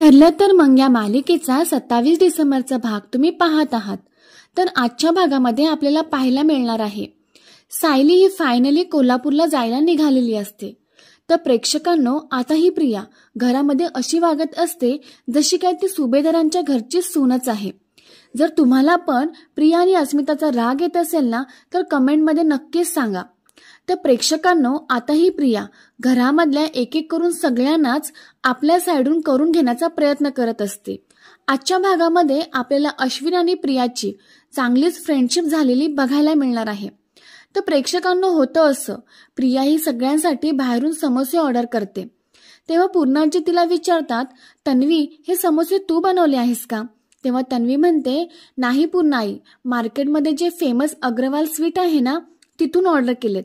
ठरलं तर मग या मालिकेचा 27 डिसेंबरचा भाग तुम्ही पाहत आहात. तर आजच्या भागामध्ये आपल्याला पाहायला मिळणार आहे सायली ही फायनली कोल्हापूरला जायला निघालेली असते. तर प्रेक्षकांनो, आता ही प्रिया घरामध्ये अशी वागत असते जशी काय ती सुभेदारांच्या घरची सूनच आहे. जर तुम्हाला पण प्रिया आणि अस्मिताचा राग येत असेल ना, तर कमेंटमध्ये नक्कीच सांगा. तर प्रेक्षकांनो, आता ही प्रिया घरामधल्या एक एक करून सगळ्यांनाच आपल्या साईडून करून घेण्याचा प्रयत्न करत असते. आजच्या भागामध्ये आपल्याला अश्विन आणि प्रियाची चांगलीच फ्रेंडशिप झालेली बघायला मिळणार आहे. तर प्रेक्षकांनो, होतं असं, प्रिया ही सगळ्यांसाठी बाहेरून समोसे ऑर्डर करते. तेव्हा पूर्णाजी तिला विचारतात, तन्वी, हे समोसे तू बनवले आहेस का? तेव्हा तन्वी म्हणते, नाही पूर्णाई, मार्केटमध्ये जे फेमस अग्रवाल स्वीट आहे ना, तिथून ऑर्डर केलेत.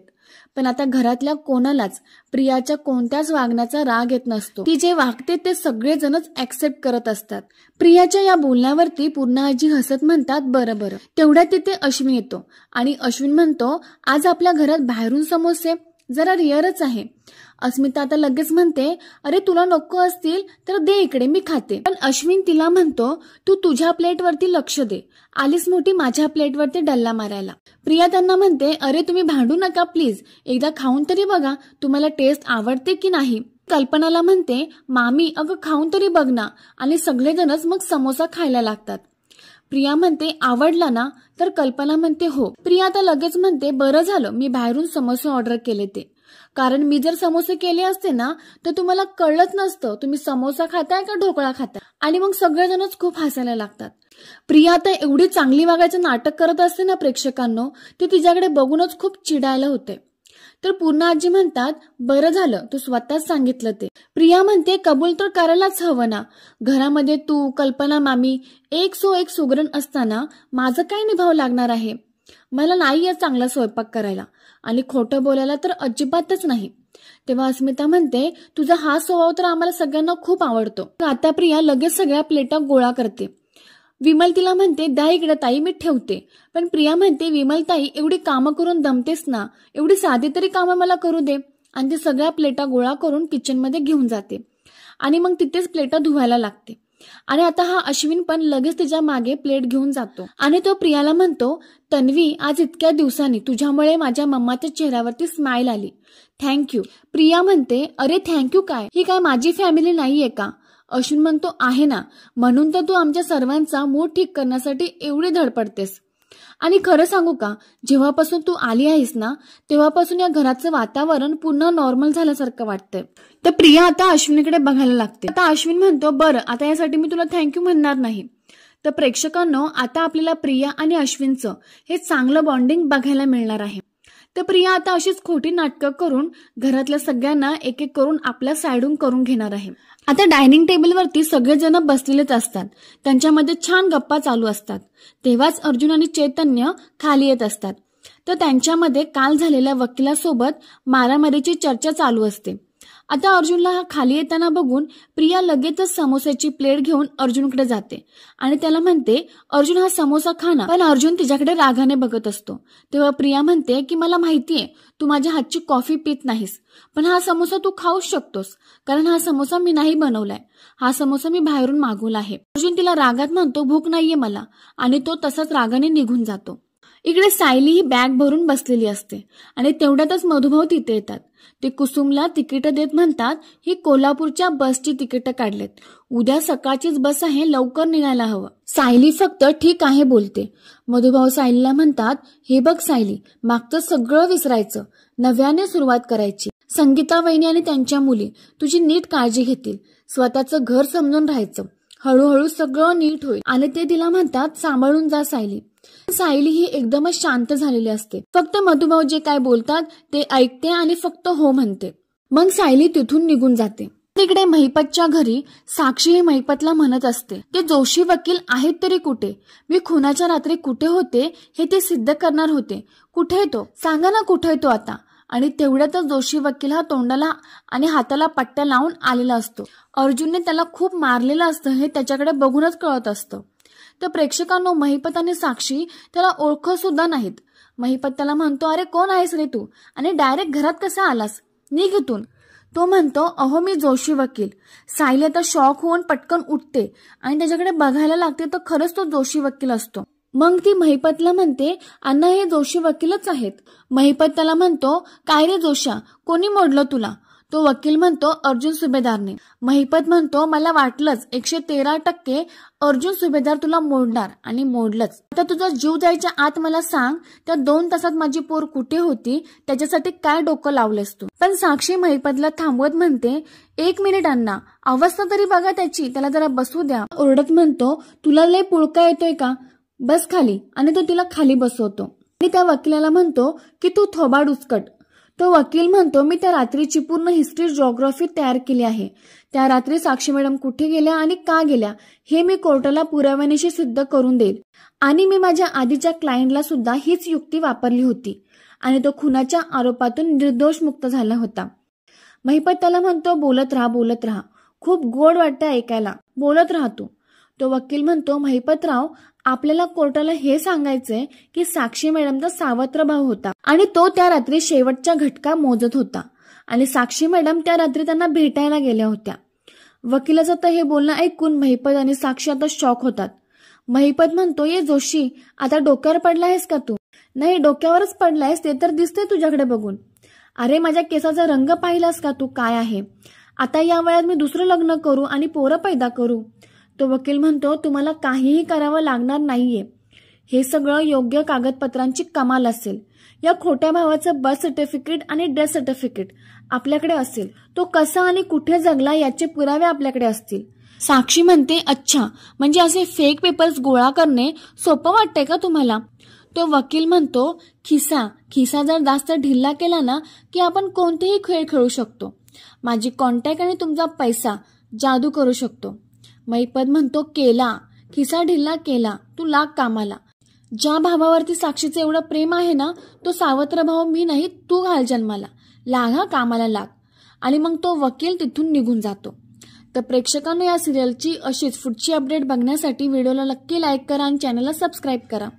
पण आता घरातल्या कोणालाच प्रियाच्या कोणत्याच वागण्याचा राग येत नसतो. ती जे वागते ते सगळेजणच ऍक्सेप्ट करत असतात. प्रियाच्या या बोलण्यावरती पूर्णाजी हसत म्हणतात, बरं बरं. तेवढ्यात तिथे अश्विन येतो आणि अश्विन म्हणतो, आज आपल्या घरात बाहेरून समोसे, जरा रिअरच आहे. अस्मिता आता लगेच म्हणते, अरे तुला नको असतील तर दे इकडे, मी खाते. पण अश्विन तिला म्हणतो, तू तुझ्या प्लेटवरती लक्ष दे, आलीस मोठी माझ्या प्लेटवरती डल्ला मारायला. प्रिया त्यांना म्हणते, अरे तुम्ही भांडू नका प्लीज, एकदा खाऊन तरी बघा तुम्हाला टेस्ट आवडते की नाही. कल्पनाला म्हणते, मामी अगं खाऊन तरी बघ ना. आणि सगळेजणच मग समोसा खायला लागतात. प्रिया म्हणते, आवडला ना? तर कल्पना म्हणते, हो. प्रिया आता लगेच म्हणते, बरं झालं मी बाहेरून समोसे ऑर्डर केले ते, कारण मी जर समोसे केले असते ना तर तुम्हाला कळलंच नसतं तुम्ही समोसा खाताय का ढोकळा खाताय. आणि मग सगळेजणच खूप हसायला लागतात. प्रिया आता एवढी चांगली वागायचं नाटक करत असते ना प्रेक्षकांनो, ते तिच्याकडे बघूनच खूप चिडायला होते. तर पूर्णाजी म्हणतात, बरं झालं तू स्वतःच सांगितलं ते. प्रिया म्हणते, कबूल तर करायलाच हवं ना. घरामध्ये तू, कल्पना मामी एक सो एक सुगरण असताना माझं काय निभाव लागणार आहे? मला नाही आहे चांगला स्वयंपाक करायला आणि खोटं बोलायला तर अजिबातच नाही. तेव्हा अस्मिता म्हणते, तुझा हा स्वभाव तर आम्हाला सगळ्यांना खूप आवडतो. आता प्रिया लगेच सगळ्या प्लेटा गोळा करते. विमल तिला म्हणते, द्या इकडे ताई, मी ठेवते. पण प्रिया म्हणते, विमल ताई एवढी कामं करून दमतेस ना, एवढी साधी तरी कामं मला करू दे. आणि ती सगळ्या प्लेटा गोळा करून किचनमध्ये घेऊन जाते आणि मग तिथेच प्लेटा धुवायला लागते. आणि आता हा अश्विन पण लगेच तिच्या मागे प्लेट घेऊन जातो आणि तो प्रियाला म्हणतो, तन्वी, आज इतक्या दिवसांनी तुझ्यामुळे माझ्या मम्माच्या चेहऱ्यावरती स्माइल आली, थँक्यू. प्रिया म्हणते, अरे थँक्यू काय, ही काय माझी फॅमिली नाहीये का? अश्विन म्हणतो, आहे ना, म्हणून तर तू आमच्या सर्वांचा मूड ठीक करण्यासाठी एवढी धडपडतेस. आणि खरं सांगू का, जेव्हापासून तू आली आहेस ना तेव्हापासून या घराचं वातावरण पुन्हा नॉर्मल झाल्यासारखं वाटतंय. तर प्रिया आता अश्विनीकडे बघायला लागते. आता अश्विन म्हणतो, बरं आता यासाठी मी तुला थँक्यू म्हणणार नाही. तर प्रेक्षकांनो, आता आपल्याला प्रिया आणि अश्विनचं हे चांगलं बॉन्डिंग बघायला मिळणार आहे. तर प्रिया आता अशीच खोटी नाटकं करून घरातल्या सगळ्यांना एक एक करून आपल्या साईडून करून घेणार आहे. आता डायनिंग टेबलवरती सगळेजण बसलेलेच असतात, त्यांच्यामध्ये छान गप्पा चालू असतात. तेव्हाच अर्जुन आणि चैतन्य खाली येत असतात. तर त्यांच्यामध्ये काल झालेल्या वकिलासोबत मारामारीची चर्चा चालू असते. आता अर्जुनला हा खाली येताना बघून प्रिया लगेचच समोस्याची प्लेट घेऊन अर्जुनकडे जाते आणि त्याला म्हणते, अर्जुन हा समोसा खा ना. पण अर्जुन तिच्याकडे रागाने बघत असतो. तेव्हा प्रिया म्हणते की मला माहितीये तू माझ्या हातची कॉफी पित नाहीस, पण हा समोसा तू खाऊच शकतोस, कारण हा समोसा मी नाही बनवलाय, हा समोसा मी बाहेरून मागवला आहे. अर्जुन तिला रागात म्हणतो, भूक नाहीये मला, आणि तो तसाच रागाने निघून जातो. इकडे सायली ही बॅग भरून बसलेली असते आणि तेवढ्यातच मधुभाऊ तिथे येतात. ते कुसुमला तिकीट देत म्हणतात, ही कोल्हापूरच्या बसची तिकीट काढलेत, उद्या सकाळचीच बस आहे, लवकर निघायला हवं. सायली फक्त ठीक आहे बोलते. मधुभाऊ सायलीला म्हणतात, हे बघ सायली, मागचं सगळं विसरायचं, नव्याने सुरुवात करायची. संगीता वहिनी आणि त्यांच्या मुली तुझी नीट काळजी घेतील, स्वतःचं घर समजून राहायचं, हळूहळू सगळं नीट होईल. आणि ते तिला म्हणतात, सांभाळून जा सायली. सायली ही एकदमच शांत झालेली असते, फक्त मधुभाऊ जे काय बोलतात ते ऐकते आणि फक्त हो म्हणते. मग सायली तिथून निघून जाते. तिकडे महिपतच्या घरी साक्षी ही महिपतला म्हणत असते, ते जोशी वकील आहेत तरी कुठे? मी खुनाच्या रात्री कुठे होते हे ते सिद्ध करणार होते, कुठे तो सांगा ना, कुठे तो आता? आणि तेवढ्यातच जोशी वकील हा तोंडाला आणि हाताला पट्ट्या लावून आलेला असतो. अर्जुनने त्याला खूप मारलेलं असतं हे त्याच्याकडे बघूनच कळत असतं. तर प्रेक्षकांनो, महिपत आणि साक्षी त्याला ओळखत सुद्धा नाहीत. महिपत त्याला म्हणतो, अरे कोण आहेस रे तू, आणि डायरेक्ट घरात कसा आलास, निघ इथून, तो म्हणतो, अहो मी जोशी वकील. सायली आता शॉक होऊन पटकन उठते आणि त्याच्याकडे बघायला लागते तर खरंच तो जोशी वकील असतो. मग ती महिपतला म्हणते, अण्णा हे जोशी वकीलच आहेत. महिपत त्याला म्हणतो, काय रे जोशा, कोणी मोडलं तुला? तो वकील म्हणतो, अर्जुन सुभेदारने. महिपत म्हणतो, मला वाटलंच 113% अर्जुन सुभेदार तुला मोडणार आणि मोडलंच. आता तुझा जीव जायच्या आत मला सांग, त्या 2 तासात माझी पोर कुठे होती, त्याच्यासाठी काय डोकं लावलेस तू? पण साक्षी महिपतला थांबवत म्हणते, 1 मिनिट अण्णा, अवस्था तरी बघा त्याची, त्याला जरा बसू द्या. ओरडत म्हणतो, तुला लय पुळका येतोय का? बस खाली. आणि तो तिला खाली बसवतो आणि त्या वकिलाला म्हणतो की तू थोबाड उचकट. तो वकील म्हणतो, मी त्या रात्रीची पूर्ण हिस्ट्री जिओग्राफी तयार केली आहे. त्या रात्री साक्षी मॅडम कुठे गेल्या आणि का गेल्या हे मी कोर्टाला पुराव्यानिशी सिद्ध करून देईल. आणि मी माझ्या आधीच्या क्लायंटला सुद्धा हीच युक्ती वापरली होती आणि तो खुनाच्या आरोपातून निर्दोष मुक्त झाला होता. महिपत त्याला म्हणतो, बोलत राहा, खूप गोड वाटतं ऐकायला, बोलत राहतो. तो वकील म्हणतो, महिपतराव, आपल्याला कोर्टाला हे सांगायचंय की साक्षी मॅडमचा सावत्र भाऊ होता आणि तो त्या रात्री शेवटच्या घटका मोजत होता आणि साक्षी मॅडम त्या रात्री त्यांना भेटायला गेल्या होत्या. वकिलाचं तर हे बोलणं ऐकून महिपत आणि साक्षी आता शॉक होतात. महिपत म्हणतो, ये जोशी, आता डोक्यावर पडलायस का तू? नाही, डोक्यावरच पडलायस, ते तर दिसतंय तुझ्याकडे बघून. अरे माझ्या केसाचा रंग पाहिलास का तू काय आहे? आता या वयात मी दुसरं लग्न करू आणि पोरं पैदा करू? तो वकील म्हणतो, तुम्हाला काहीही करावं लागणार नाहीये. हे सगळं योग्य कागदपत्रांची कमाल असेल. या खोट्या भावाचं बर्थ सर्टिफिकेट आणि डेथ सर्टिफिकेट आपल्याकडे असेल. तो कसा आणि कुठे जगला याचे पुरावे आपल्याकडे असतील. साक्षी म्हणते, अच्छा, म्हणजे असे फेक पेपर्स गोळा करणे सोपं वाटतंय का तुम्हाला? तो वकील म्हणतो, खिसा जर जास्त ढिल्ला केला ना की आपण कोणतेही खेळ खेळू शकतो. माझी कॉन्टॅक्ट आणि तुमचा पैसा जादू करू शकतो. महिपत म्हणतो, केला, खिसा ढिल्ला केला, तू लाग कामाला. ज्या भावावरती साक्षीचं एवढं प्रेम आहे ना, तो सावत्र भाव मी नाही, तू घाल जन्माला. लाग कामाला लाग. आणि मग तो वकील तिथून निघून जातो. तर प्रेक्षकांना या सिरियलची अशीच पुढची अपडेट बघण्यासाठी व्हिडिओला नक्की लाईक करा आणि चॅनलला सबस्क्राईब करा.